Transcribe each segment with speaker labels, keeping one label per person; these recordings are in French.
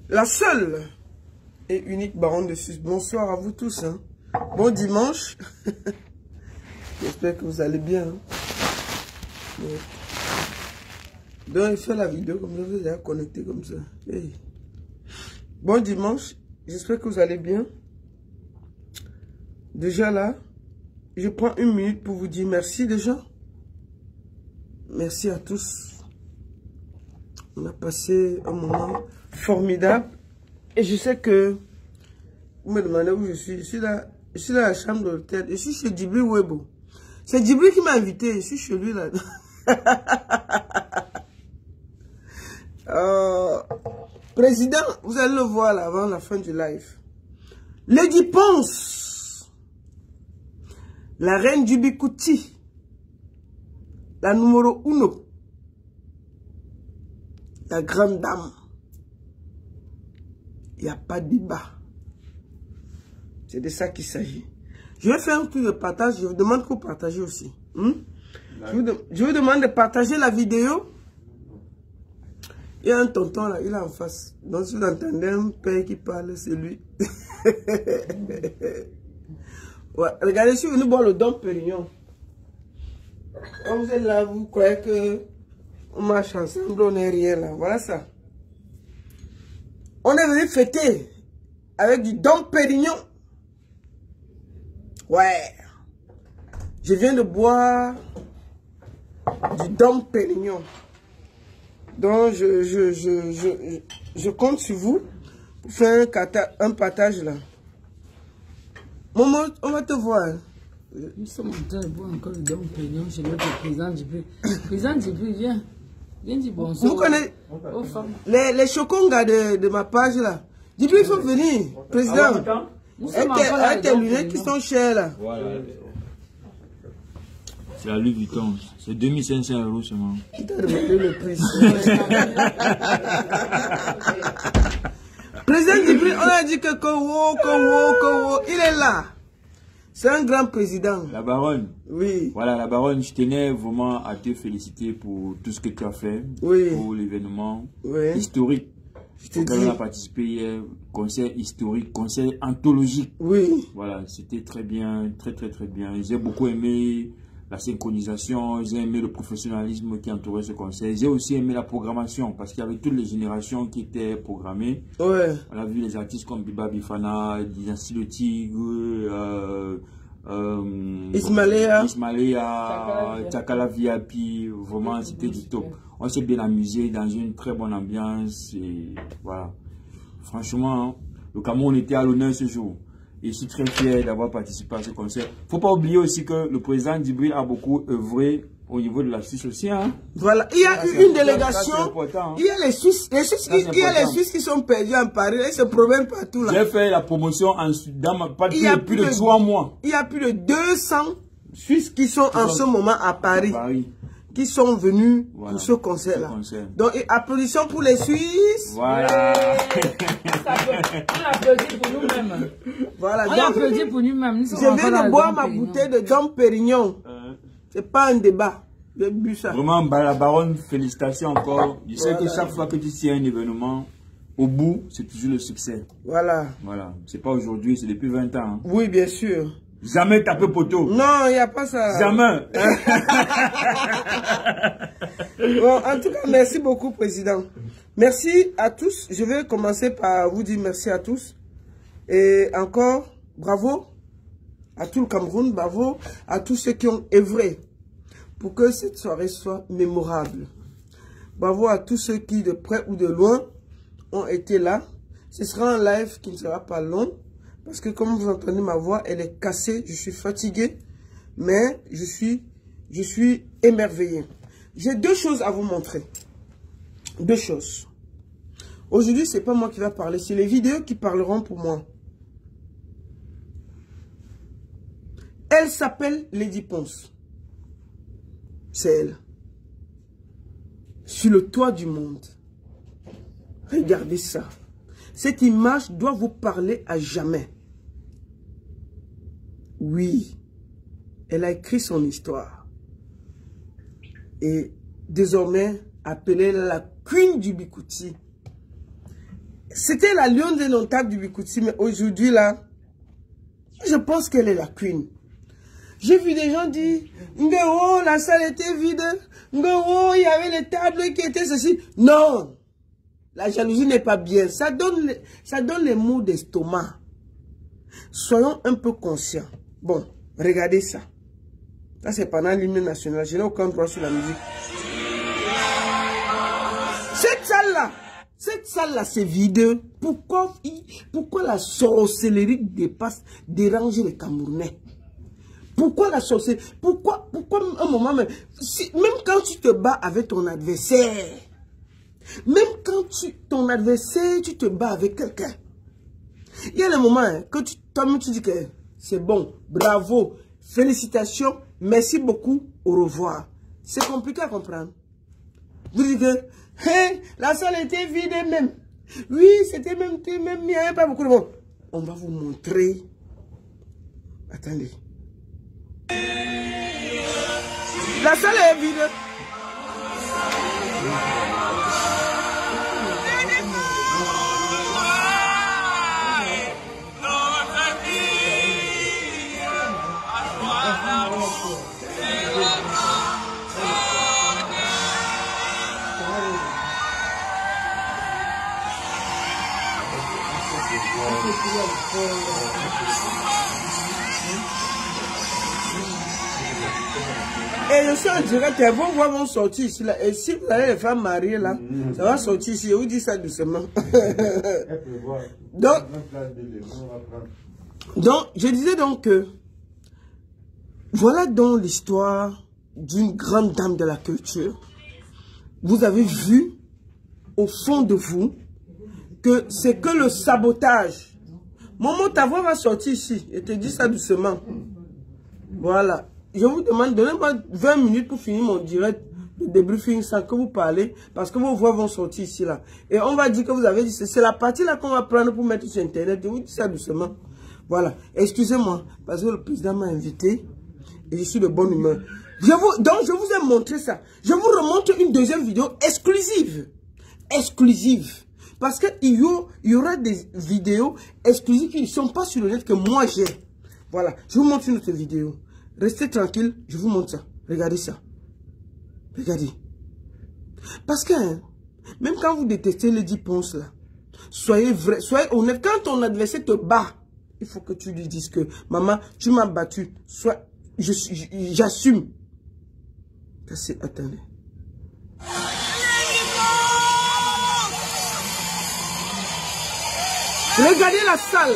Speaker 1: la seule et unique baronne de Suisse. Bonsoir à vous tous. Hein. Bon dimanche. J'espère que vous allez bien. Hein. Donc, il fait la vidéo comme ça, vous allez connecter comme ça. Hey. Bon dimanche. J'espère que vous allez bien. Déjà là, je prends une minute pour vous dire merci déjà. Merci à tous. On a passé un moment formidable. Et je sais que vous me demandez où je suis. Je suis là à la chambre de l'hôtel. Je suis chez Djibril Webo. C'est Djibril qui m'a invité. Je suis chez lui là. Président, vous allez le voir là avant la fin du live. Lady Ponce, la reine du Bikouti, la numéro 1, la grande dame. Il n'y a pas de débat. C'est de ça qu'il s'agit. Je vais faire un tour de partage. Je vous demande que vous partagez aussi. Je vous demande de partager la vidéo. Il y a un tonton là, il est en face. Donc si vous entendez un père qui parle, c'est lui. Ouais, regardez, si vous venez boire le Dom Pérignon. Quand vous êtes là, vous croyez que on marche ensemble, on n'est rien là. Voilà ça. On est venu fêter avec du Dom Pérignon. Ouais. Je viens de boire du Dom Pérignon. Donc, je compte sur vous pour faire un partage là. Maman, on va te voir.
Speaker 2: Nous sommes en train de boire encore le Dom Pérignon chez notre président Djibril. Président Djibril, viens. Viens dire bonsoir.
Speaker 1: Vous connaissez
Speaker 2: aux femmes.
Speaker 1: Les chokongas de ma page là. Djibril, il faut venir. Président. Avec tes lunettes qui sont chères là.
Speaker 3: Voilà. C'est la Louis Vuitton. C'est 2500 € seulement.
Speaker 1: Il t'a demandé le prix. Président Djibril, on a dit que Kowo, il est là. C'est un grand président.
Speaker 3: La baronne.
Speaker 1: Oui.
Speaker 3: Voilà, la baronne, je tenais vraiment à te féliciter pour tout ce que tu as fait.
Speaker 1: Oui.
Speaker 3: Pour l'événement
Speaker 1: Je
Speaker 3: historique.
Speaker 1: te dis.
Speaker 3: On a participé hier, concert historique, concert anthologique.
Speaker 1: Oui.
Speaker 3: Voilà, c'était très bien, très bien. J'ai beaucoup aimé la synchronisation, j'ai aimé le professionnalisme qui entourait ce concert. J'ai aussi aimé la programmation parce qu'il y avait toutes les générations qui étaient programmées.
Speaker 1: Ouais.
Speaker 3: On a vu les artistes comme Biba Bifana, Dynastie Le Tigre,
Speaker 1: Ismaléa,
Speaker 3: Tchakala VIP, vraiment c'était du top. On s'est bien amusé dans une très bonne ambiance et voilà. Franchement, le Cameroun était à l'honneur ce jour. Et je suis très fier d'avoir participé à ce concert. Il ne faut pas oublier aussi que le président Djibril a beaucoup œuvré au niveau de la Suisse aussi. Hein.
Speaker 1: Voilà, il y a une délégation.
Speaker 3: Hein.
Speaker 1: Il y a les Suisses, qui sont perdus en Paris. Ils se promènent partout là.
Speaker 3: J'ai fait la promotion dans plus de 3 mois.
Speaker 1: Il y a plus de 200 Suisses qui sont en ce moment à Paris. Qui sont venus pour ce concert-là. Donc, applaudissons pour les Suisses.
Speaker 3: Voilà.
Speaker 2: On applaudit pour nous-mêmes.
Speaker 1: Voilà.
Speaker 2: On applaudit pour nous-mêmes.
Speaker 1: Je viens de boire ma bouteille de Dom Pérignon. C'est pas un débat. J'ai bu ça.
Speaker 3: Vraiment, la baronne, félicitations encore. Je sais que chaque fois que tu tiens un événement, au bout, c'est toujours le succès. Voilà. Voilà. C'est pas aujourd'hui, c'est depuis 20 ans. Hein.
Speaker 1: Oui, bien sûr.
Speaker 3: Jamais taper poteau.
Speaker 1: Non, il n'y a pas ça.
Speaker 3: Jamais.
Speaker 1: Bon, en tout cas, merci beaucoup, Président. Merci à tous. Je vais commencer par vous dire merci à tous. Et encore, bravo à tout le Cameroun, bravo à tous ceux qui ont œuvré pour que cette soirée soit mémorable. Bravo à tous ceux qui, de près ou de loin, ont été là. Ce sera un live qui ne sera pas long. Parce que comme vous entendez ma voix, elle est cassée, je suis fatigué, mais je suis émerveillé. J'ai 2 choses à vous montrer. 2 choses. Aujourd'hui, ce n'est pas moi qui va parler, c'est les vidéos qui parleront pour moi. Elle s'appelle Lady Ponce. C'est elle. Sur le toit du monde. Regardez ça. Cette image doit vous parler à jamais. Oui, elle a écrit son histoire. Et désormais, appelée la Queen du Bikouti. C'était la lionne indomptable du Bikutsi, mais aujourd'hui, là, je pense qu'elle est la queen. J'ai vu des gens dire, oh, la salle était vide, oh, il y avait les tables qui étaient ceci. Non, la jalousie n'est pas bien. Ça donne les maux d'estomac. Soyons un peu conscients. Bon, regardez ça. Ça, c'est pendant l'hymne national. Je n'ai aucun droit sur la musique. Cette salle-là, c'est vide. Pourquoi la sorcellerie dérange les Camerounais? Pourquoi la sorcellerie? Pourquoi un moment même, même quand tu te bats avec ton adversaire, même quand ton adversaire, tu te bats avec quelqu'un, il y a des moments que toi-même tu dis que c'est bon, bravo, félicitations, merci beaucoup, au revoir. C'est compliqué à comprendre. Vous dites que hey, la salle était vide même. Oui, c'était même, il n'y avait pas beaucoup de monde. On va vous montrer. Attendez. La salle est vide. Et je suis en direct, vos voix vont sortir ici là. Et si vous allez les faire marier là, ça va sortir ici. Je vous dis ça doucement. donc, je disais donc que voilà donc l'histoire d'une grande dame de la culture. Vous avez vu au fond de vous que c'est que le sabotage. Momo, ta voix va sortir ici. Je te dis ça doucement. Voilà. Je vous demande, donnez-moi 20 minutes pour finir mon direct de débriefing sans que vous parlez, parce que vos voix vont sortir ici là. Et on va dire que vous avez dit, c'est la partie là qu'on va prendre pour mettre sur Internet. Je vous dis ça doucement. Voilà. Excusez-moi, parce que le président m'a invité et je suis de bonne humeur. Donc je vous ai montré ça. Je vous remonte une deuxième vidéo exclusive. Exclusive. Parce qu'il y aura des vidéos exclusives qui ne sont pas sur le net que moi j'ai. Voilà. Je vous montre une autre vidéo. Restez tranquille, je vous montre ça. Regardez ça. Regardez. Parce que, hein, même quand vous détestez Lady Ponce là, soyez vrai, soyez honnête. Quand ton adversaire te bat, il faut que tu lui dises que, maman, tu m'as battu. J'assume. Attendez. Regardez la salle.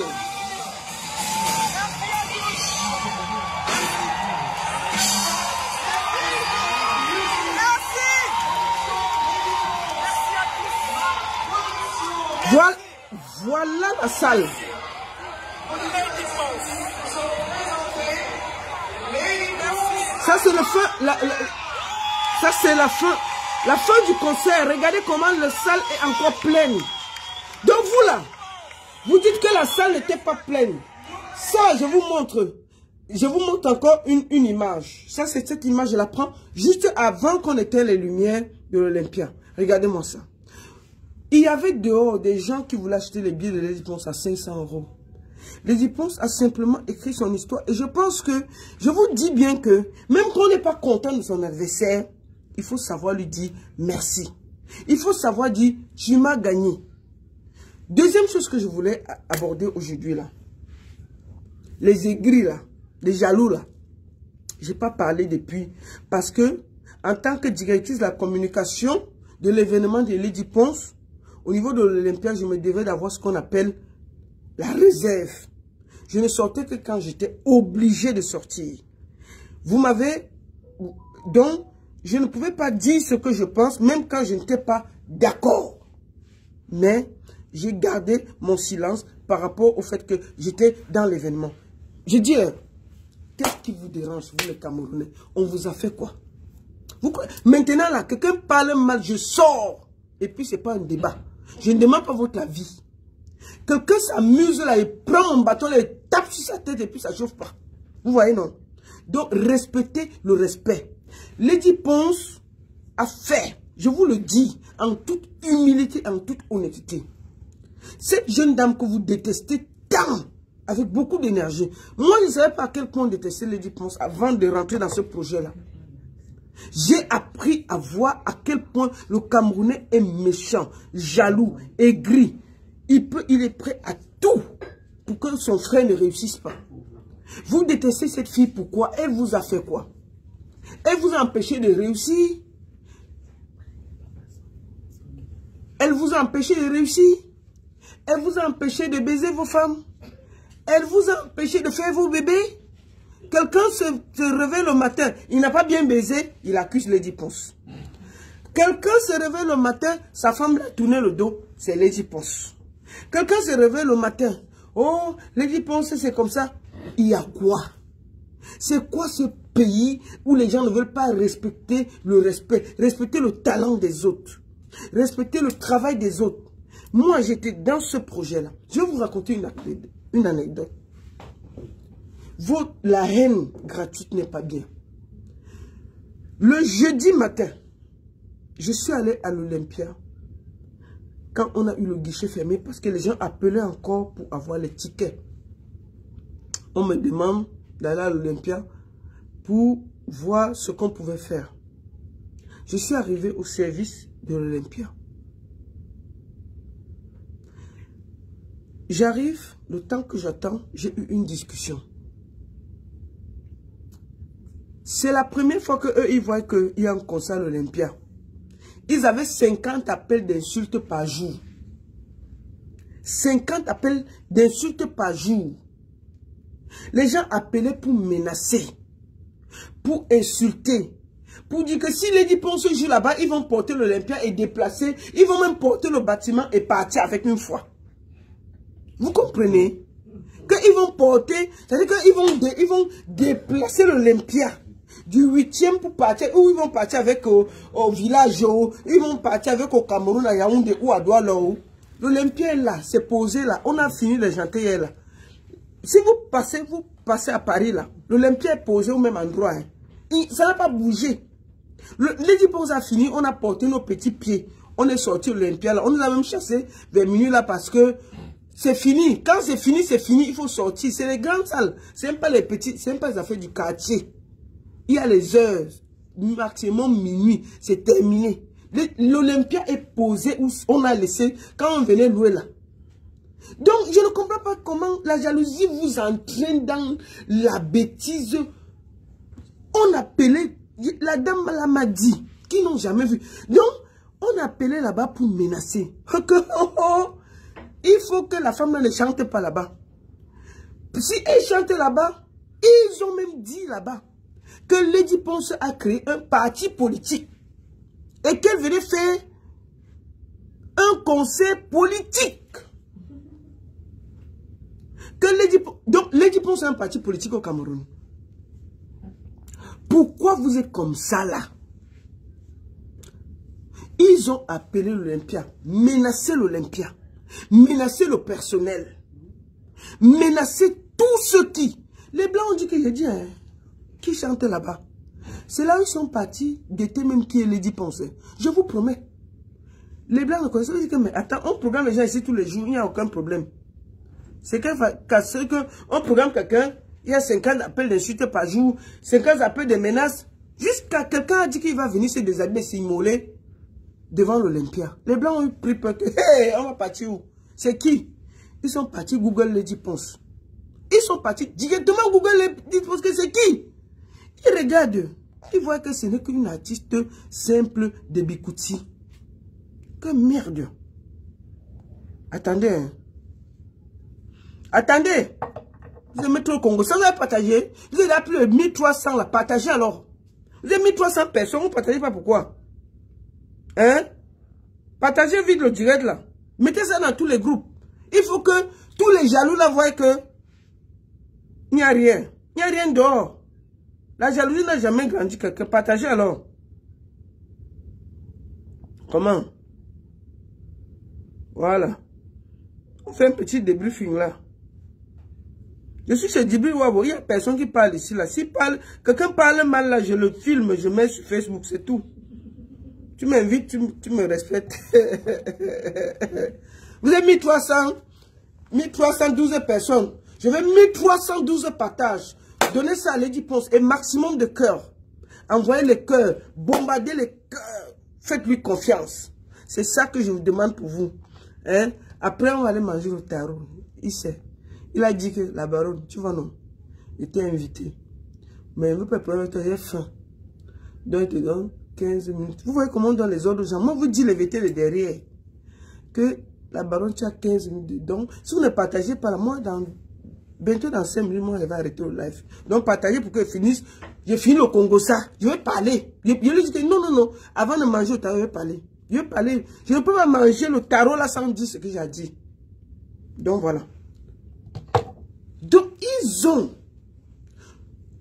Speaker 1: Voilà la salle. Ça c'est le feu. Ça c'est la fin du concert. Regardez comment la salle est encore pleine. Donc vous là, vous dites que la salle n'était pas pleine. Ça, je vous montre. Je vous montre encore une image. Ça, c'est cette image, je la prends juste avant qu'on éteigne les lumières de l'Olympia. Regardez-moi ça. Il y avait dehors des gens qui voulaient acheter les billets de Lady Ponce à 500 €. Lady Ponce a simplement écrit son histoire. Et je pense que, je vous dis bien que, même quand on n'est pas content de son adversaire, il faut savoir lui dire merci. Il faut savoir dire, tu m'as gagné. Deuxième chose que je voulais aborder aujourd'hui là. Les aigris là, les jaloux là. Je n'ai pas parlé depuis. Parce que, en tant que directrice de la communication de l'événement de Lady Ponce, au niveau de l'Olympia, je me devais d'avoir ce qu'on appelle la réserve. Je ne sortais que quand j'étais obligé de sortir. Vous m'avez... Donc, je ne pouvais pas dire ce que je pense, même quand je n'étais pas d'accord. Mais j'ai gardé mon silence par rapport au fait que j'étais dans l'événement. Je dis, qu'est-ce qui vous dérange, vous les Camerounais? On vous a fait quoi? Maintenant, là, quelqu'un parle mal, je sors. Et puis, ce n'est pas un débat. Je ne demande pas votre avis. Quelqu'un s'amuse là, il prend mon bâton, là, il tape sur sa tête et puis ça ne chauffe pas. Vous voyez, non? Donc, respectez le respect. Lady Ponce a fait, je vous le dis, en toute humilité, en toute honnêteté. Cette jeune dame que vous détestez tant, avec beaucoup d'énergie. Moi, je ne savais pas à quel point détester Lady Ponce avant de rentrer dans ce projet-là. J'ai appris à voir à quel point le Camerounais est méchant, jaloux, aigri. Il est prêt à tout pour que son frère ne réussisse pas. Vous détestez cette fille, pourquoi? Elle vous a fait quoi? Elle vous a empêché de réussir. Elle vous a empêché de réussir. Elle vous a empêché de baiser vos femmes. Elle vous a empêché de faire vos bébés. Quelqu'un se réveille le matin, il n'a pas bien baisé, il accuse Lady Ponce. Quelqu'un se réveille le matin, sa femme lui a tourné le dos, c'est Lady Ponce. Quelqu'un se réveille le matin, oh, Lady Ponce c'est comme ça. Il y a quoi? C'est quoi ce pays où les gens ne veulent pas respecter le respect, respecter le talent des autres, respecter le travail des autres? Moi, j'étais dans ce projet-là. Je vais vous raconter une anecdote. La haine gratuite n'est pas bien. Le jeudi matin, je suis allé à l'Olympia quand on a eu le guichet fermé parce que les gens appelaient encore pour avoir les tickets. On me demande d'aller à l'Olympia pour voir ce qu'on pouvait faire. Je suis arrivé au service de l'Olympia. J'arrive, le temps que j'attends, j'ai eu une discussion. C'est la première fois qu'eux, ils voient qu'il y a un concert à l'Olympia. Ils avaient 50 appels d'insultes par jour. 50 appels d'insultes par jour. Les gens appelaient pour menacer, pour insulter, pour dire que si Lady Ponce joue là-bas, ils vont porter l'Olympia et déplacer. Ils vont même porter le bâtiment et partir avec une foi. Vous comprenez? Qu'ils vont porter, c'est-à-dire qu'ils vont déplacer l'Olympia du 8e pour partir, ou ils vont partir avec au village, ils vont partir avec au Cameroun, à Yaoundé ou à Douala. L'Olympia est là, c'est posé là, on a fini les jantés hier là. Si vous passez à Paris là, l'Olympia est posé au même endroit. Hein. Ça n'a pas bougé. Lady Ponce a fini, on a porté nos petits pieds, on est sorti de l'Olympia là, on nous a même chassé vers minuit là parce que c'est fini. Quand c'est fini, il faut sortir. C'est les grandes salles. Ce n'est pas les petites, ce n'est pas les affaires du quartier. Il y a les heures, maximum minuit, c'est terminé. L'Olympia est posé où on a laissé quand on venait louer là. Donc, je ne comprends pas comment la jalousie vous entraîne dans la bêtise. On appelait, la dame m'a dit, qui n'ont jamais vu. Donc, on appelait là-bas pour menacer. Il faut que la femme ne chante pas là-bas. Si elle chante là-bas, ils ont même dit là-bas que Lady Ponce a créé un parti politique et qu'elle venait faire un conseil politique. Donc, Lady Ponce a un parti politique au Cameroun. Pourquoi vous êtes comme ça là? Ils ont appelé l'Olympia, menacé l'Olympia, menacé le personnel, menacé tous ceux qui... Les Blancs ont dit que j'ai dit, hein, qui chantait là-bas. C'est là où ils sont partis, d'été même qui est Lady Ponce. Je vous promets. Les Blancs ne connaissent pas, ils disent que, mais attends, on programme les gens ici tous les jours, il n'y a aucun problème. C'est qu'on programme quelqu'un, il y a 50 appels d'insultes par jour, 50 appels de menaces, jusqu'à quelqu'un a dit qu'il va venir se déshabiller, s'immoler devant l'Olympia. Les Blancs ont pris peur que, hey, on va partir où? C'est qui? Ils sont partis Google Lady Ponce. Ils sont partis directement Google Lady Ponce, que c'est qui? Ils regardent, ils voient que ce n'est qu'une artiste simple de Bikouti. Que merde. Attendez, hein. Attendez, vous avez mis trop au Congo, ça vous avez partagé. Vous avez appelé 1300 là, partagez alors. Vous avez 1300 personnes, vous ne partagez pas pourquoi? Hein? Partagez vite le direct là. Mettez ça dans tous les groupes. Il faut que tous les jaloux là voient que il n'y a rien. Il n'y a rien dehors. La jalousie n'a jamais grandi quelqu'un. Partagez alors. Comment? Voilà. On fait un petit débriefing là. Je suis chez Djibril Wabo, il n'y a personne qui parle ici là. Si quelqu'un parle mal là, je le filme, je mets sur Facebook, c'est tout. Tu m'invites, tu me respectes. Vous avez 1312 personnes. Je veux 1312 partages. Donnez ça à Lady Ponce et maximum de cœurs. Envoyez les cœurs, bombardez les cœurs. Faites-lui confiance. C'est ça que je vous demande pour vous. Hein? Après, on va aller manger au tarot. Il sait. Il a dit que la baronne, tu vois non, il était invité. Mais il veut pas prendre, j'ai faim. Donc, il te donne 15 minutes. Vous voyez comment on donne les ordres aux gens. Moi, vous dis les vérités de derrière. Que la baronne, tu as 15 minutes. Donc, si vous ne partagez pas, moi, bientôt dans 5 minutes, moi, elle va arrêter le live. Donc, partagez pour que je finisse. Je finis le Congo ça. Je vais parler. Je lui dis que non. Avant de manger au tarot, je vais parler. Je vais parler. Je ne peux pas manger le tarot là sans dire ce que j'ai dit. Donc, voilà. Donc, ils ont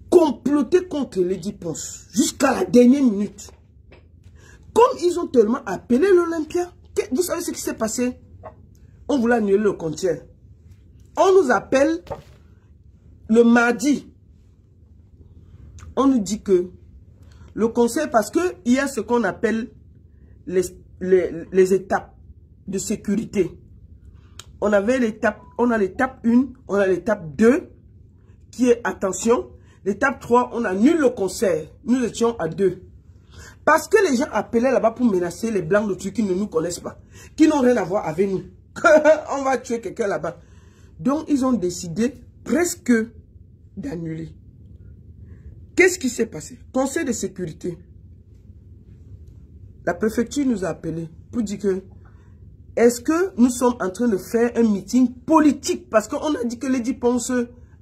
Speaker 1: comploté contre Lady Ponce jusqu'à la dernière minute. Comme ils ont tellement appelé l'Olympia, vous savez ce qui s'est passé? On voulait annuler le concert. On nous appelle le mardi. On nous dit que le concert, parce qu'il y a ce qu'on appelle les étapes de sécurité. On avait l'étape, on a l'étape 1, on a l'étape 2, qui est attention. L'étape 3, on annule le concert. Nous étions à 2. Parce que les gens appelaient là-bas pour menacer les blancs de trucs qui ne nous connaissent pas. Qui n'ont rien à voir avec nous. On va tuer quelqu'un là-bas. Donc, ils ont décidé presque d'annuler. Qu'est-ce qui s'est passé? Conseil de sécurité. La préfecture nous a appelés pour dire que est-ce que nous sommes en train de faire un meeting politique? Parce qu'on a dit que Lady Ponce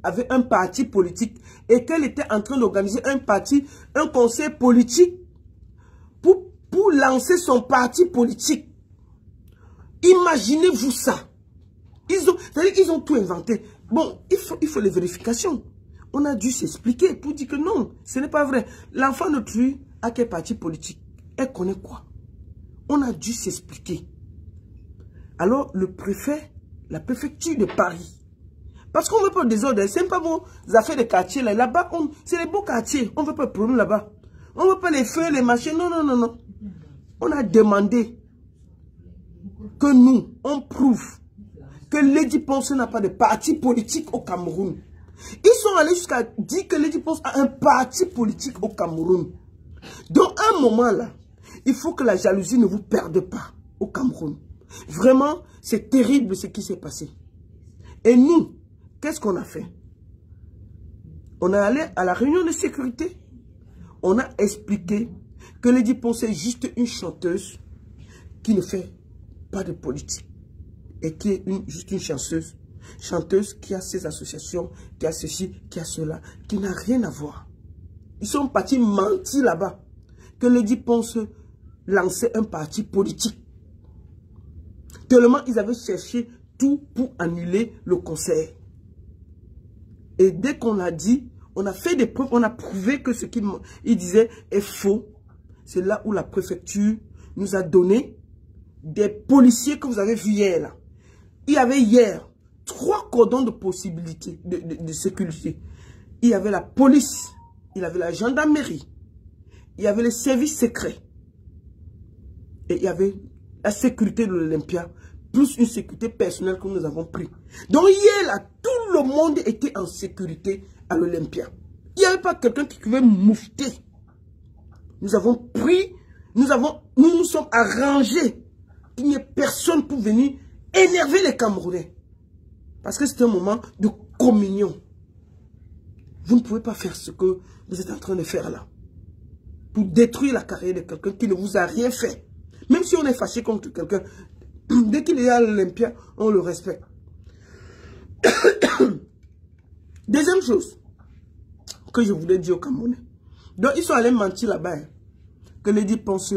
Speaker 1: avait un parti politique et qu'elle était en train d'organiser un conseil politique pour lancer son parti politique. Imaginez-vous ça. Ils ont tout inventé. Bon, il faut les vérifications. On a dû s'expliquer pour dire que non, ce n'est pas vrai. L'enfant de Tru a quel parti politique? Elle connaît quoi? On a dû s'expliquer. Alors, le préfet, la préfecture de Paris, parce qu'on ne veut pas de désordre, ce n'est pas vos affaires de quartier là. Là-bas, c'est les beaux quartiers. On ne veut pas pour nous là-bas. On ne veut pas les feux, les machines. Non. On a demandé que nous, on prouve que Lady Ponce n'a pas de parti politique au Cameroun. Ils sont allés jusqu'à dire que Lady Ponce a un parti politique au Cameroun. Donc, à un moment là, il faut que la jalousie ne vous perde pas au Cameroun. Vraiment, c'est terrible ce qui s'est passé. Et nous, qu'est-ce qu'on a fait? On est allé à la réunion de sécurité. On a expliqué que Lady Ponce est juste une chanteuse qui ne fait pas de politique. Et qui est juste une chanteuse qui a ses associations, qui a ceci, qui a cela, qui n'a rien à voir. Ils sont partis mentir là-bas. Que Lady Ponce lançait un parti politique. Tellement ils avaient cherché tout pour annuler le concert. Et dès qu'on l'a dit, on a fait des preuves, on a prouvé que ce qu'il disait est faux. C'est là où la préfecture nous a donné des policiers que vous avez vus hier là. Il y avait hier 3 cordons de possibilité, de sécurité. Il y avait la police, il y avait la gendarmerie, il y avait les services secrets. Et il y avait la sécurité de l'Olympia, plus une sécurité personnelle que nous avons pris. Donc hier là, tout le monde était en sécurité à l'Olympia. Il n'y avait pas quelqu'un qui pouvait moufter. Nous avons pris, nous nous sommes arrangés qu'il n'y ait personne pour venir énerver les Camerounais. Parce que c'est un moment de communion. Vous ne pouvez pas faire ce que vous êtes en train de faire là. Pour détruire la carrière de quelqu'un qui ne vous a rien fait. Même si on est fâché contre quelqu'un, dès qu'il est à l'Olympia, on le respecte. Deuxième chose que je voulais dire aux Camerounais. Donc ils sont allés mentir là-bas. Que Lady Ponce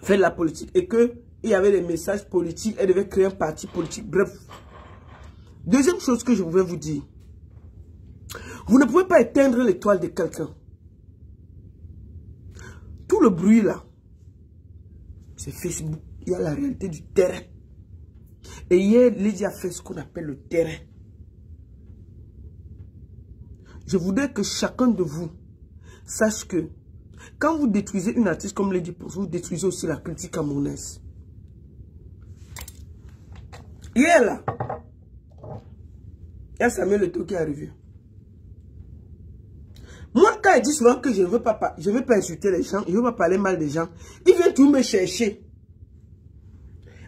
Speaker 1: fait de la politique. Et qu'il y avait des messages politiques. Elle devait créer un parti politique. Bref. Deuxième chose que je voulais vous dire. Vous ne pouvez pas éteindre l'étoile de quelqu'un. Tout le bruit là, c'est Facebook. Il y a la réalité du terrain. Et hier, Lady a fait ce qu'on appelle le terrain. Je voudrais que chacun de vous sache que quand vous détruisez une artiste comme Lady Ponce, vous détruisez aussi la culture camerounaise. Hier là, il y a Samuel Eto'o qui est arrivé. Moi, quand il dit souvent que je ne veux pas insulter les gens, je ne veux pas parler mal des gens, il vient tout me chercher.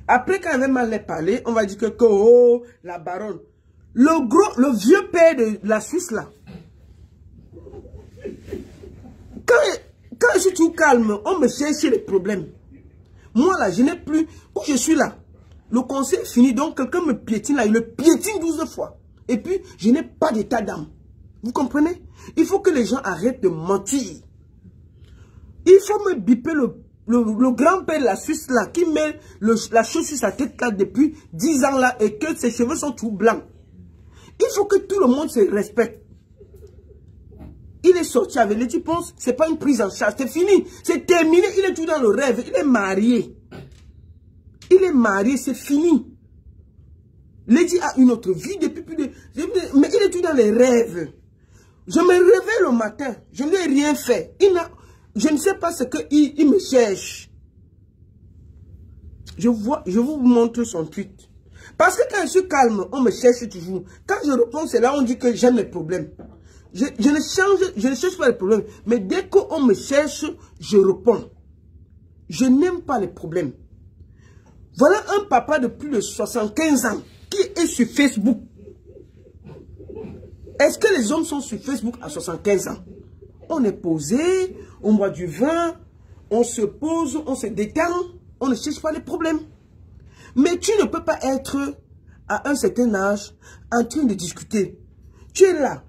Speaker 1: Après, quand il va mal les parler, on va dire que oh, la baronne. Le vieux père de la Suisse là. Quand je suis tout calme, on me cherche les problèmes. Moi là, je n'ai plus, où je suis là. Le conseil est fini, donc quelqu'un me piétine là, il le piétine 12 fois. Et puis, je n'ai pas d'état d'âme. Vous comprenez? Il faut que les gens arrêtent de mentir. Il faut me biper le grand-père de la Suisse là, qui met la chose sur sa tête là depuis 10 ans là, et que ses cheveux sont tout blancs. Il faut que tout le monde se respecte. Il est sorti avec les tu penses, c'est pas une prise en charge, c'est fini, c'est terminé, il est tout dans le rêve, il est marié. Il est marié, c'est fini. Lady a une autre vie depuis plus de... Mais il est tout dans les rêves. Je me réveille le matin, je ne lui ai rien fait. Je ne sais pas ce qu'il me cherche. Je vous montre son tweet. Parce que quand je suis calme, on me cherche toujours. Quand je réponds, c'est là on dit que j'aime les problèmes. Je ne cherche pas les problèmes. Mais dès qu'on me cherche, je réponds. Je n'aime pas les problèmes. Voilà un papa de plus de 75 ans qui est sur Facebook. Est-ce que les hommes sont sur Facebook à 75 ans? On est posé, on boit du vin, on se pose, on se détend, on ne cherche pas les problèmes. Mais tu ne peux pas être à un certain âge en train de discuter. Tu es là.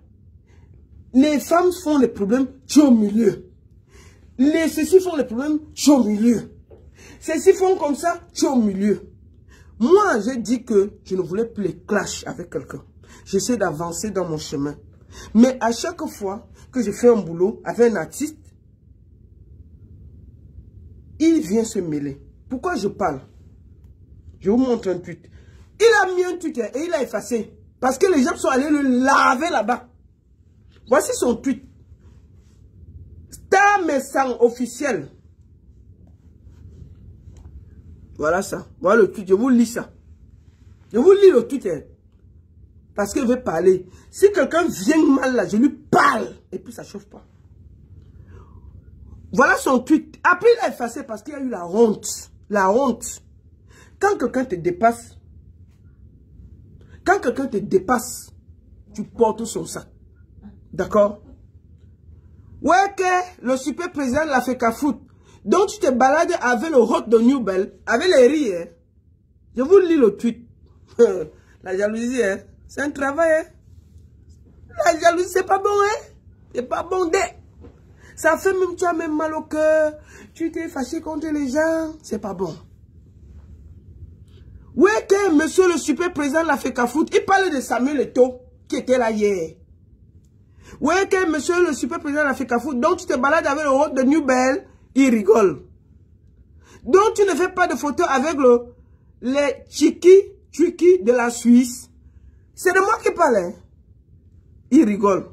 Speaker 1: Les femmes font les problèmes, tu es au milieu. Les ceci font les problèmes, tu es au milieu. Ceux-ci font comme ça, tu es au milieu. Moi, j'ai dit que je ne voulais plus les clashs avec quelqu'un. J'essaie d'avancer dans mon chemin. Mais à chaque fois que je fais un boulot avec un artiste, il vient se mêler. Pourquoi je parle? Je vous montre un tweet. Il a mis un tweet et il a effacé. Parce que les gens sont allés le laver là-bas. Voici son tweet. Star Messang officiel. Voilà ça. Voilà le tweet. Je vous lis ça. Je vous lis le tweet. Parce qu'il veut parler. Si quelqu'un vient mal là, je lui parle. Et puis ça ne chauffe pas. Voilà son tweet. Après, il a effacé parce qu'il y a eu la honte. La honte. Quand quelqu'un te dépasse, tu portes son sac. D'accord? Ouais que le super président de la FECAFOOT, donc tu te balades avec le hôte de Newbell, avec les rires. Hein? Je vous lis le tweet. La jalousie, hein? C'est un travail. Hein? La jalousie, c'est pas bon. Hein? C'est pas bon. Ça fait même, tu as même mal au cœur. Tu t'es fâché contre les gens. C'est pas bon. Ouais que monsieur le super président de la FECAFOOT, il parlait de Samuel Eto'o qui était là hier. Ouais que monsieur le super président de la FECAFOOT, donc tu te balades avec le hôte de Newbell, il rigole. Donc tu ne fais pas de photos avec les Chiki de la Suisse. C'est de moi qui parle. Hein? Il rigole.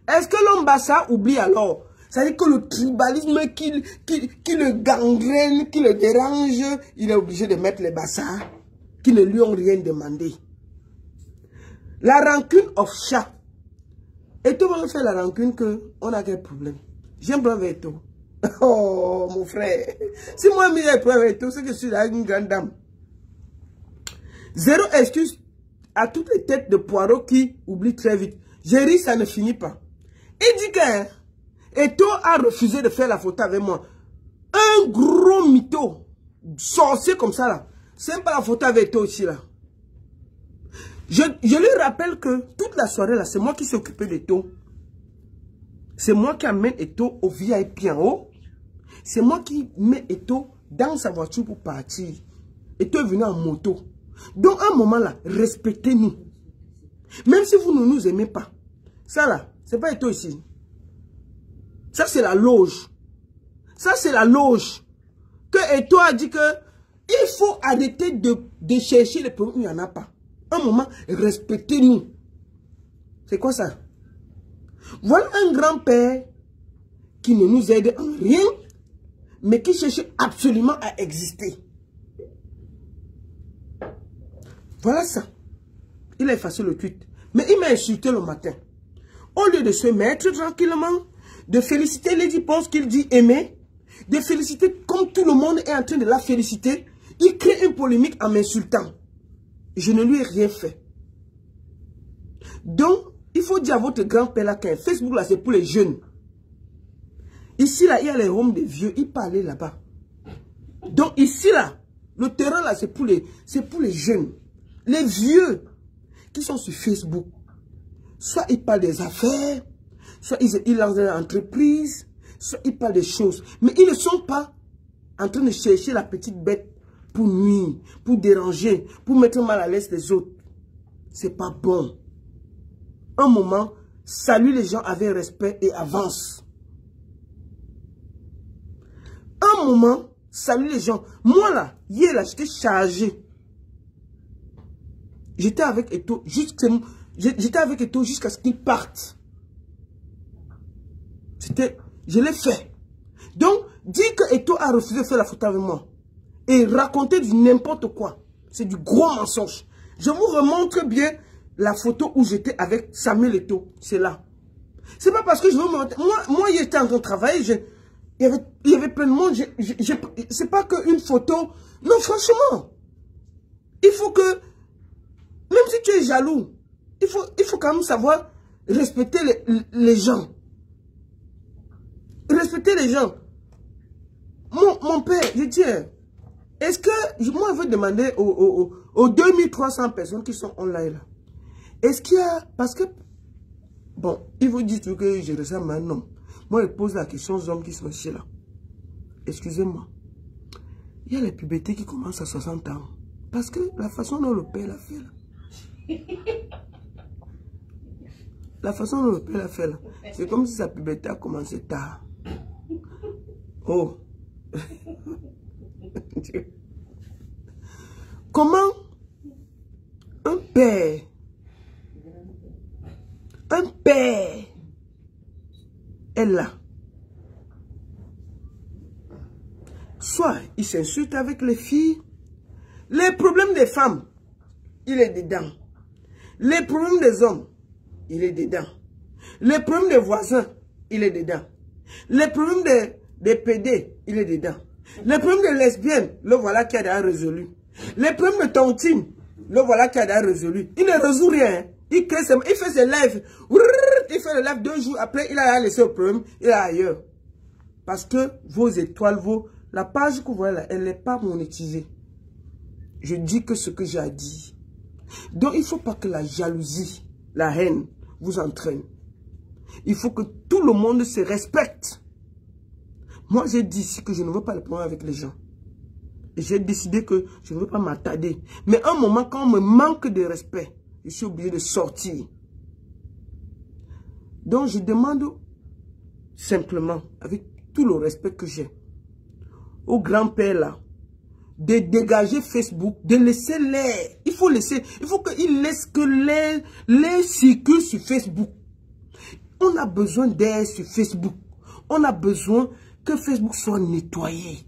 Speaker 1: Est-ce que l'homme Bassa oublie alors? C'est-à-dire que le tribalisme qui le gangrène, qui le dérange, il est obligé de mettre les Bassa qui ne lui ont rien demandé. La rancune of chat. Et tout le monde fait la rancune qu'on a quel problème. J'aime bien avec toi. Oh, mon frère. Si moi, je suis avec toi, c'est que je suis là une grande dame. Zéro excuse à toutes les têtes de poireaux qui oublient très vite. J'ai ri, ça ne finit pas. Il dit que Eto'o a refusé de faire la photo avec moi. Un gros mytho, sorcier comme ça là. C'est pas la photo avec Eto'o aussi là. Je lui rappelle que toute la soirée là, c'est moi qui s'est occupé d'Eto'o. C'est moi qui amène Eto'o au VIP en haut. C'est moi qui mets Eto'o dans sa voiture pour partir. Eto'o est venu en moto. Donc à un moment là, respectez-nous. Même si vous ne nous aimez pas. Ça là, c'est pas Eto'o ici. Ça c'est la loge. Ça c'est la loge. Que Eto'o a dit que il faut arrêter de chercher les problèmes où il n'y en a pas. Un moment, respectez-nous. C'est quoi ça? Voilà un grand-père qui ne nous aide en rien, mais qui cherche absolument à exister. Voilà ça. Il a effacé le tweet. Mais il m'a insulté le matin. Au lieu de se mettre tranquillement, de féliciter Lady Ponce qu'il dit aimer, de féliciter comme tout le monde est en train de la féliciter, il crée une polémique en m'insultant. Je ne lui ai rien fait. Donc, il faut dire à votre grand-père là qu'un Facebook là, c'est pour les jeunes. Ici là, il y a les roms des vieux, ils parlaient là-bas. Donc ici là, le terrain là, c'est pour les jeunes. Les vieux qui sont sur Facebook. Soit ils parlent des affaires, soit ils lancent des entreprises, soit ils parlent des choses. Mais ils ne sont pas en train de chercher la petite bête pour nuire, pour déranger, pour mettre mal à l'aise les autres. C'est pas bon. Un moment, salue les gens avec respect et avance. Un moment, salue les gens. Moi là, hier là, j'étais chargé. J'étais avec Eto jusqu'à ce qu'il parte. Je l'ai fait. Donc, dire que Eto a refusé de faire la photo avec moi et raconter du n'importe quoi, c'est du gros mensonge. Je vous remontre bien la photo où j'étais avec Samuel Eto. C'est là. C'est pas parce que je veux me montrer. Moi, j'étais en train de travailler. Il y avait plein de monde. C'est pas qu'une photo. Non, franchement. Il faut que, même si tu es jaloux, il faut quand même savoir respecter les gens. Respecter les gens. Mon père, je dis, est-ce que, moi, je veux demander aux 2300 personnes qui sont online là, est-ce qu'il y a, parce que, bon, ils vous disent que je ressemble à un homme. Moi, je pose la question aux hommes qui sont chez là. Excusez-moi. Il y a les pubertés qui commencent à 60 ans. Parce que la façon dont le père l'a fait là. La façon dont le père l'a fait là. C'est comme si sa puberté a commencé tard. Oh. Comment un père est là. Soit il s'insulte avec les filles. Les problèmes des femmes, il est dedans. Les problèmes des hommes, il est dedans. Les problèmes des voisins, il est dedans. Les problèmes des PD, il est dedans. Les problèmes des lesbiennes, le voilà qui a déjà résolu. Les problèmes de tontine, le voilà qui a déjà résolu. Il ne résout rien. Il fait ses lives. Il fait le live 2 jours après, il a laissé le problème, il est ailleurs. Parce que vos étoiles, la page que vous voyez là, elle n'est pas monétisée. Je dis que ce que j'ai à dire. Donc il ne faut pas que la jalousie, la haine vous entraîne. Il faut que tout le monde se respecte. Moi j'ai dit ici que je ne veux pas le problème avec les gens. Et j'ai décidé que je ne veux pas m'attarder. Mais à un moment, quand on me manque de respect, je suis obligé de sortir. Donc je demande simplement, avec tout le respect que j'ai, au grand-père là, de dégager Facebook, de laisser l'air. Il faut qu'il laisse que l'air circule sur Facebook. On a besoin d'air sur Facebook. On a besoin que Facebook soit nettoyé.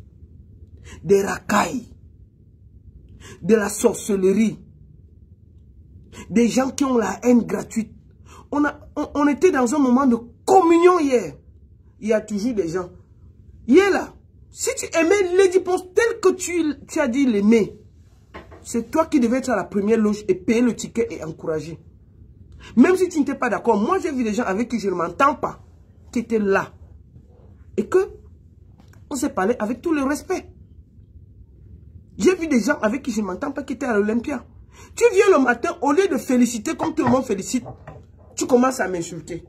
Speaker 1: Des racailles. De la sorcellerie. Des gens qui ont la haine gratuite. On était dans un moment de communion hier. Il y a toujours des gens. Hier là, si tu aimais Lady Ponce tel que tu as dit l'aimer, c'est toi qui devais être à la première loge et payer le ticket et encourager. Même si tu n'étais pas d'accord, moi j'ai vu des gens avec qui je ne m'entends pas, qui étaient là. Et que on s'est parlé avec tout le respect. J'ai vu des gens avec qui je ne m'entends pas qui étaient à l'Olympia. Tu viens le matin, au lieu de féliciter comme tout le monde félicite, tu commences à m'insulter.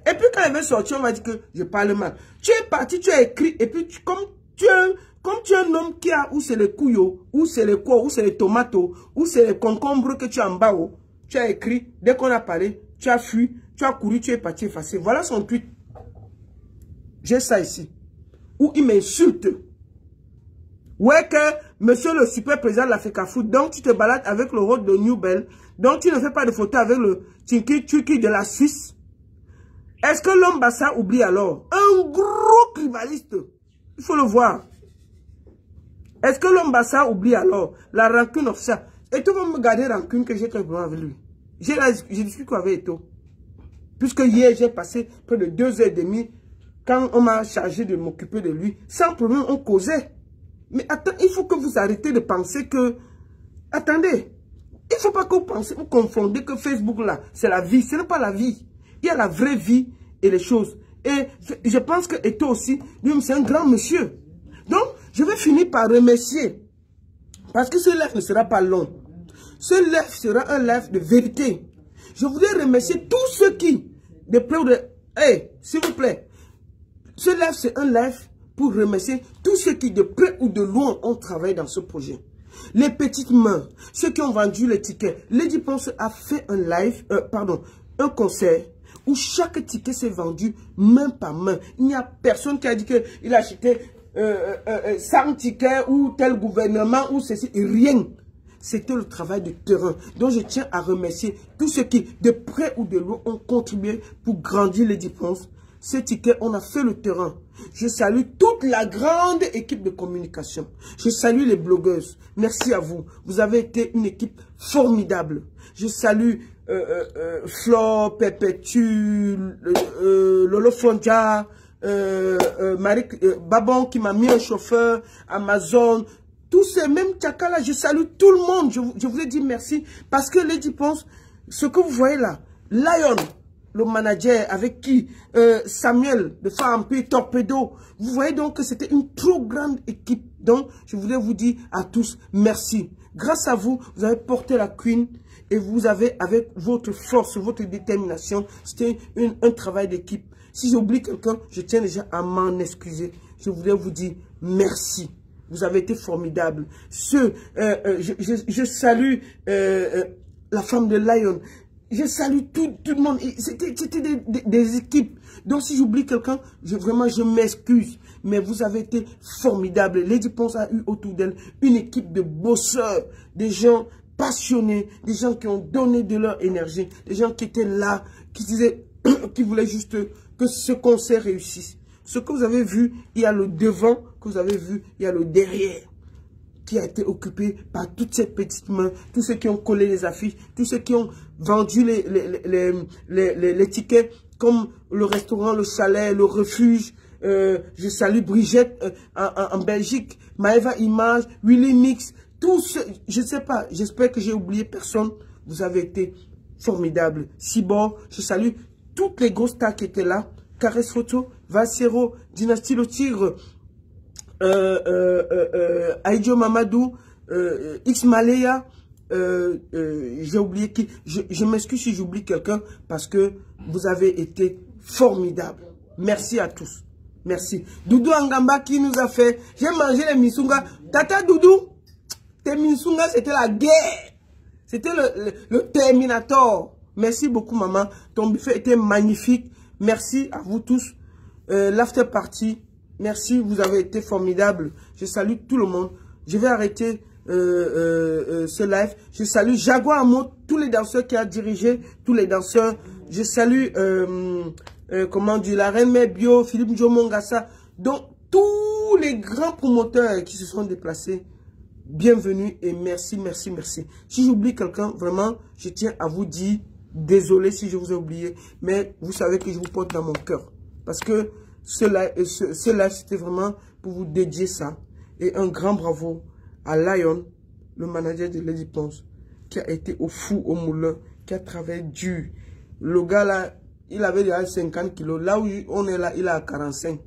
Speaker 1: Et puis quand elle veut sortir, on va dire que je parle mal. Tu es parti, tu as écrit, et puis comme tu es un homme qui a, ou c'est les couillots, ou c'est les quoi, ou c'est les tomates, ou c'est les concombres que tu as en bas, tu as écrit, dès qu'on a parlé, tu as fui, tu as couru, tu es parti effacer. Voilà son tweet. J'ai ça ici. Où il m'insulte. Ouais que, monsieur le super président de l'Africa Foot, donc tu te balades avec le rôle de Newbell, donc tu ne fais pas de photos avec le Tinky Chuki de la Suisse. Est-ce que l'homme Bassa oublie alors? Un gros rivaliste. Il faut le voir. Est-ce que l'homme Bassa oublie alors la rancune officielle? Eto va me garder rancune que j'ai quelques problèmes avec lui. J'ai discuté avec Eto. Puisque hier, j'ai passé près de 2h30 quand on m'a chargé de m'occuper de lui. Sans problème, on causait. Mais attends, il faut que vous arrêtez de penser que... Attendez. Il ne faut pas que vous pensez, vous confondez que Facebook là, c'est la vie. Ce n'est pas la vie. Il y a la vraie vie et les choses. Et je pense que Eto aussi, lui, c'est un grand monsieur. Donc, je vais finir par remercier. Parce que ce live ne sera pas long. Ce live sera un live de vérité. Je voudrais remercier tous ceux qui, de près ou de... Hey, s'il vous plaît. Ce live, c'est un live pour remercier tous ceux qui, de près ou de loin, ont travaillé dans ce projet. Les petites mains, ceux qui ont vendu les tickets. Lady Ponce a fait un live, un concert où chaque ticket s'est vendu main par main. Il n'y a personne qui a dit qu'il a acheté 100 tickets ou tel gouvernement ou ceci. Rien. C'était le travail de terrain. Donc je tiens à remercier tous ceux qui, de près ou de loin, ont contribué pour grandir Lady Ponce. Ces tickets, on a fait le terrain. Je salue toute la grande équipe de communication. Je salue les blogueuses. Merci à vous. Vous avez été une équipe formidable. Je salue Flore, Perpétue, Lolo Fonja, Marie Babon qui m'a mis un chauffeur, Amazon, tous ces mêmes tchakala. Je salue tout le monde. Je voulais dire merci parce que Lady Ponce, ce que vous voyez là, Lion, le manager avec qui Samuel de Fampi, Torpedo. Vous voyez donc que c'était une trop grande équipe. Donc, je voulais vous dire à tous merci. Grâce à vous, vous avez porté la Queen et vous avez, avec votre force, votre détermination, c'était un travail d'équipe. Si j'oublie quelqu'un, je tiens déjà à m'en excuser. Je voulais vous dire merci. Vous avez été formidable. Je salue la femme de Lion. Je salue tout le monde. C'était des équipes. Donc si j'oublie quelqu'un, vraiment je m'excuse. Mais vous avez été formidables. Lady Ponce a eu autour d'elle une équipe de bosseurs, des gens passionnés, des gens qui ont donné de leur énergie, des gens qui étaient là, qui disaient, qui voulaient juste que ce concert réussisse. Ce que vous avez vu, il y a le devant, que vous avez vu, il y a le derrière, qui a été occupé par toutes ces petites mains, tous ceux qui ont collé les affiches, tous ceux qui ont vendu les tickets, comme le restaurant, le chalet, le refuge. Je salue Brigitte en Belgique, Maëva Image, Willy Mix, tous ceux, je ne sais pas, j'espère que j'ai oublié personne. Vous avez été formidables. Cibor, je salue toutes les grosses stars qui étaient là. Caresse Photo, Valsero, Dynastie Le Tigre, Aïdjo Mamadou, X Malaya, j'ai oublié qui. Je m'excuse si j'oublie quelqu'un parce que vous avez été formidables. Merci à tous. Merci. Doudou Angamba qui nous a fait. J'ai mangé les misunga. Tata Doudou, tes misunga c'était la guerre. C'était le Terminator. Merci beaucoup maman. Ton buffet était magnifique. Merci à vous tous. L'after party. Merci, vous avez été formidables. Je salue tout le monde. Je vais arrêter ce live. Je salue Jaguar Amo, tous les danseurs qui a dirigé, tous les danseurs. Je salue, comment dire, la Reine Mère Bio, Philippe Njomongassa. Donc, tous les grands promoteurs qui se sont déplacés, bienvenue et merci, merci, merci. Si j'oublie quelqu'un, vraiment, je tiens à vous dire, désolé si je vous ai oublié, mais vous savez que je vous porte dans mon cœur. Parce que ce live, c'était vraiment pour vous dédier ça. Et un grand bravo à Lion, le manager de Lady Ponce, qui a été au fou, au moulin, qui a travaillé dur. Le gars là, il avait déjà 50 kilos. Là où on est là, il a 45.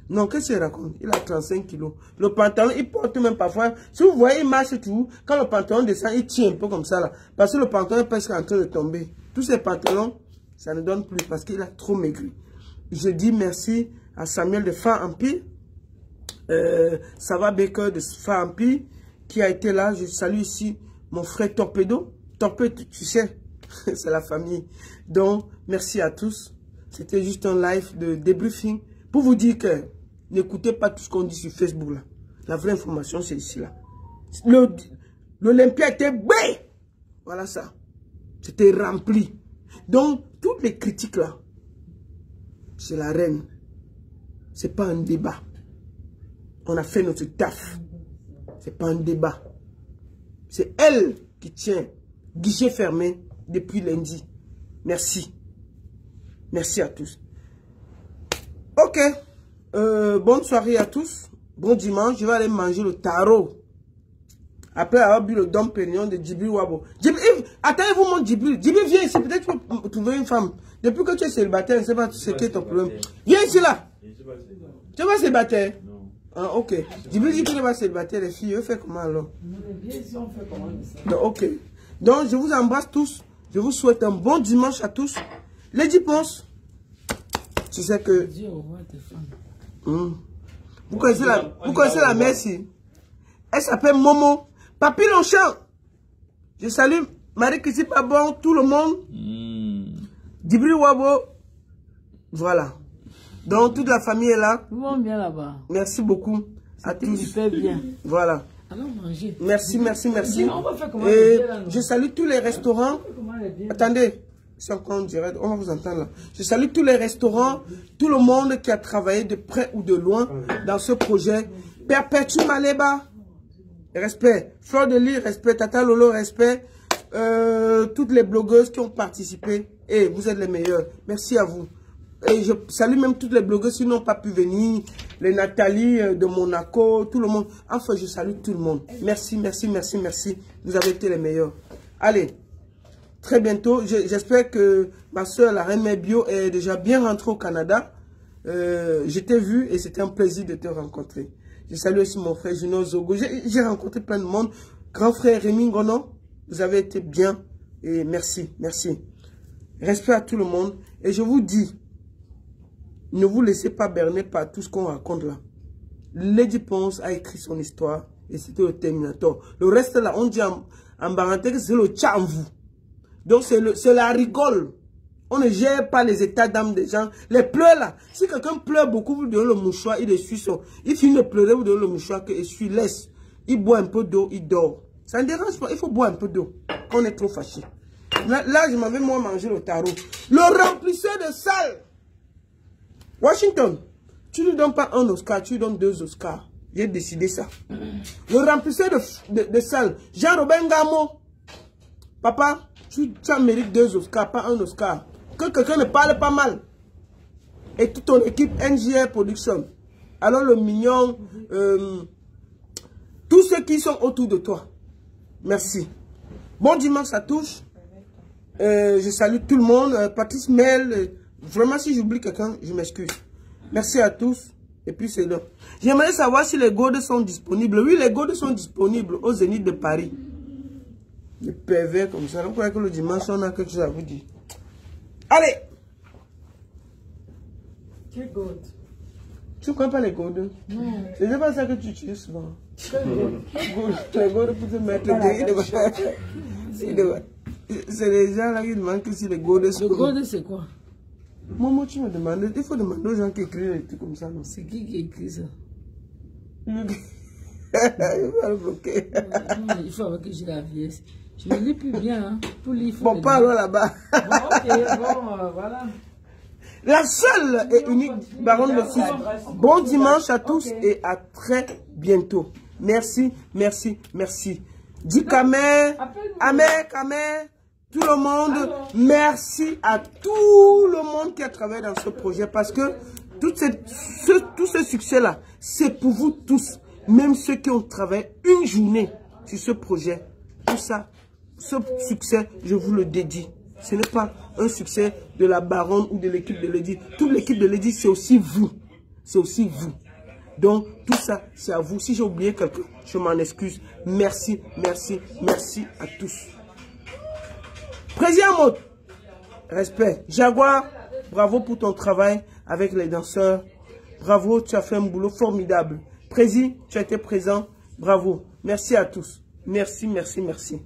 Speaker 1: Non, qu'est-ce qu'il raconte? Il a 35 kilos. Le pantalon, il porte même parfois. Si vous voyez, il marche tout. Quand le pantalon descend, il tient un peu comme ça là. Parce que le pantalon est presque en train de tomber. Tous ces pantalons, ça ne donne plus parce qu'il a trop maigri. Je dis merci à Samuel de Fampi, Sava Baker de Fampi, qui a été là. Je salue ici mon frère Torpedo. Torpedo, tu sais, c'est la famille. Donc, merci à tous. C'était juste un live de débriefing pour vous dire que n'écoutez pas tout ce qu'on dit sur Facebook là. La vraie information, c'est ici là. L'Olympia était bé. Voilà ça. C'était rempli. Donc, toutes les critiques là, c'est la reine. C'est pas un débat. On a fait notre taf. C'est pas un débat. C'est elle qui tient guichet fermé depuis lundi. Merci. Merci à tous. Ok. Bonne soirée à tous. Bon dimanche. Je vais aller manger le taro. Après avoir bu le Dom Pérignon de Djibril Wabo. Attendez-vous mon Djibril. Djibril, viens ici. Peut-être que tu peux trouver une femme. Depuis que tu es célibataire, je ne sais pas ce qui est ton problème. Viens ici là. Tu n'es pas célibataire? Non. Ah, ok. Djibril dit qu'il n'est pas célibataire. Les filles, eux, fait comment alors? Donc, ok. Donc, je vous embrasse tous. Je vous souhaite un bon dimanche à tous. Lady Ponce. Tu sais que... Vous connaissez la mère ici? Elle s'appelle Momo. Papi Longchamp. Je salue Marie-Christine Pabon, tout le monde. Djibril Wabo. Voilà. Donc, toute la famille est là.
Speaker 2: Tout le monde bien là-bas.
Speaker 1: Merci beaucoup à tous.
Speaker 2: Super bien.
Speaker 1: Voilà.
Speaker 2: Allons manger.
Speaker 1: Merci, merci, merci.
Speaker 2: On va faire comment
Speaker 1: Et je salue tous les restaurants. Attendez. C'est encore en direct, on va vous entendre là. Je salue tous les restaurants, tout le monde qui a travaillé de près ou de loin dans ce projet. Perpétue Maleba, respect. Fleur de Lys, respect. Tata Lolo, respect. Toutes les blogueuses qui ont participé. Et vous êtes les meilleurs. Merci à vous. Et je salue même toutes les blogueuses qui n'ont pas pu venir. Les Nathalie de Monaco, tout le monde. Enfin, je salue tout le monde. Merci, merci, merci, merci. Vous avez été les meilleurs. Allez. Très bientôt, j'espère que ma soeur, la Reine Mère Bio, est déjà bien rentrée au Canada. Je t'ai vu et c'était un plaisir de te rencontrer. Je salue aussi mon frère Juno Zogo. J'ai rencontré plein de monde. Grand frère Rémi Ngono, vous avez été bien et merci, merci. Respect à tout le monde. Et je vous dis, ne vous laissez pas berner par tout ce qu'on raconte là. Lady Ponce a écrit son histoire et c'était le Terminator. Le reste là, on dit en baranté que c'est le tcha en vous. Donc, c'est la rigole. On ne gère pas les états d'âme des gens. Les pleurs là. Si quelqu'un pleure beaucoup, vous donnez le mouchoir, il essuie son. Il finit de pleurer, vous donnez le mouchoir, qu'il essuie, laisse. Il boit un peu d'eau, il dort. Ça ne dérange pas. Il faut boire un peu d'eau. Quand on est trop fâché. Là, je m'avais moi mangé le tarot. Le remplisseur de salle. Washington, tu ne donnes pas un Oscar, tu donnes 2 Oscars. J'ai décidé ça. Le remplisseur de salle. Jean-Robin Gamo. Papa. Tu mérites 2 Oscars, pas 1 Oscar. Que quelqu'un ne parle pas mal. Et toute ton équipe NGR Production. Alors le mignon, tous ceux qui sont autour de toi. Merci. Bon dimanche à tous. Je salue tout le monde. Patrice Mel. Vraiment, si j'oublie quelqu'un, je m'excuse. Merci à tous. Et puis c'est là. J'aimerais savoir si les gourdes sont disponibles. Oui, les gourdes sont disponibles au Zénith de Paris. Les pervers comme ça. On croit que le dimanche, on a quelque chose à vous dire. Allez!
Speaker 2: Quelle gourde?
Speaker 1: Tu ne connais pas les gourdes? Non. C'est pas ça que tu utilises souvent. Les gourdes pour te mettre le c'est les gens là qui demandent que si les gourdes sont.
Speaker 2: Le gourde, c'est quoi?
Speaker 1: Maman, tu me demandes. Il faut demander aux gens qui écrivent des trucs comme ça.
Speaker 2: C'est qui écrit ça?
Speaker 1: Il va le bloquer.
Speaker 2: Non, il faut que j'ai la vieillesse. Je ne lis plus bien. Hein. Pour lire,
Speaker 1: bon, parlons là-bas.
Speaker 2: Bon, ok, bon, voilà.
Speaker 1: La seule et unique baronne de Suisse. Bon dimanche à tous et à très bientôt. Merci, merci, merci. Dis Kamer, Amer, Kamer, tout le monde. Merci à tout le monde qui a travaillé dans ce projet parce que tout ce succès-là, c'est pour vous tous. Même ceux qui ont travaillé une journée sur ce projet, tout ça, ce succès, je vous le dédie. Ce n'est pas un succès de la baronne ou de l'équipe de Lady. Toute l'équipe de Lady, c'est aussi vous. C'est aussi vous. Donc, tout ça, c'est à vous. Si j'ai oublié quelqu'un, je m'en excuse. Merci, merci, merci à tous. Président Maud, respect. Jaguar, bravo pour ton travail avec les danseurs. Bravo, tu as fait un boulot formidable. Président, tu as été présent. Bravo. Merci à tous. Merci, merci, merci.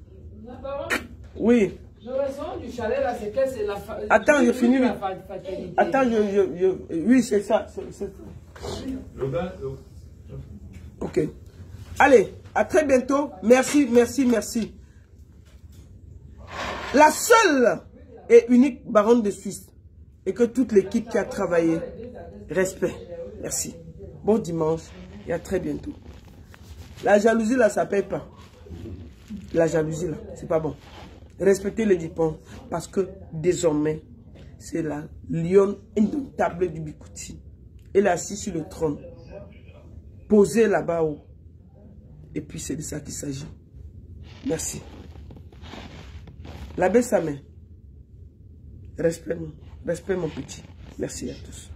Speaker 1: Oui.
Speaker 2: Le restaurant du chalet, là, c'est quel? C'est la...
Speaker 1: Attends, je finis. Attends, oui, c'est ça. Ok. Allez, à très bientôt. Merci, merci, merci. La seule et unique baronne de Suisse. Et que toute l'équipe qui a travaillé. Respect. Merci. Bon dimanche et à très bientôt. La jalousie, là, ça ne paye pas. La jalousie, là, c'est pas bon. Respectez les Dupont parce que désormais, c'est la lionne indomptable du Bikouti. Elle est assise sur le trône, posée là-bas haut. Et puis c'est de ça qu'il s'agit. Merci. L'abbé Samé, respect mon petit. Merci à tous.